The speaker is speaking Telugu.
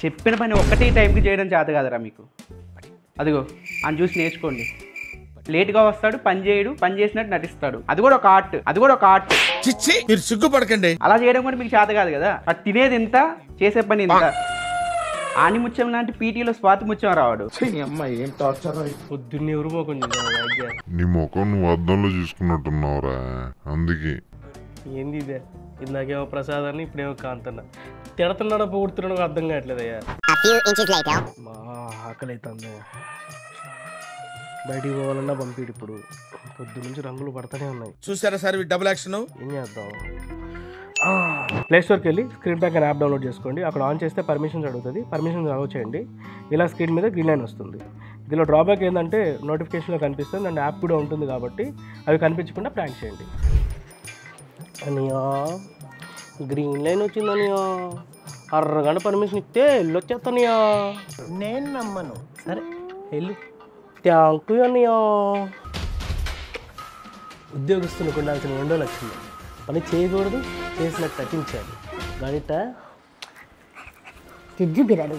చెప్పిన పని ఒక్కటే టైంకి చేయడం చేత కాదురా మీకు. అదిగో అని చూసి నేర్చుకోండి. లేట్గా వస్తాడు, పని చేయడు, పని చేసినట్టు నటిస్తాడు. అది కూడా ఒక ఆర్ట్. మీరు సిగ్గుపడకండి. అలా చేయడం కూడా మీకు చేత కాదు కదా. అది తినేది ఇంత, చేసే పని ఇంత. ఆనిముత్యం లాంటి పీటీలో స్వాతి ముత్యం రావాడు. పొద్దున్నే ఉరుమోకుండా నీ ముఖం నువ్వు అద్దంలో చూసుకున్నట్టున్నావురా, అందుకే. ఏంది ఇదే? ఇందాకేమో ప్రసాదాన్ని, ఇప్పుడేమో కాంతన్న. తిడుతున్నాడో పొగుడుతున్నాడో అర్థం కావట్లేదయ్యా. మా ఆకలి అవుతుంది. బయటికి పోవాలన్నా పంపిడు. ఇప్పుడు పొద్దు నుంచి రంగులు పడతానే ఉన్నాయి. చూసారా సార్ డబుల్ యాక్షన్? ఏం చేద్దాం? ప్లేస్టోర్కి వెళ్ళి స్క్రీన్ బ్యాంక్ అనే యాప్ డౌన్లోడ్ చేసుకోండి. అక్కడ ఆన్ చేస్తే పర్మిషన్స్ అడుగుతుంది. పర్మిషన్స్ అలౌ చేయండి. ఇలా స్క్రీన్ మీద గ్రీన్ లైన్ వస్తుంది. దీనిలో డ్రాబ్యాక్ ఏంటంటే నోటిఫికేషన్లో కనిపిస్తుంది అండ్ యాప్ కూడా ఉంటుంది కాబట్టి అవి కనిపించకుండా ప్రాంక్ చేయండి. అనియా గ్రీన్ లైన్ వచ్చిందనియా, అరగంట పర్మిషన్ ఇస్తే వెళ్ళొచ్చేస్తానియా. నేను నమ్మను. సరే వెళ్ళు. థ్యాంక్ యూ అనియా. ఉద్యోగస్తులకు ఉండాల్సిన 2 లక్షలు. పని చేయకూడదు, చేసినట్టు నటించాలి. గణిత తిజ్జు బిరాడు.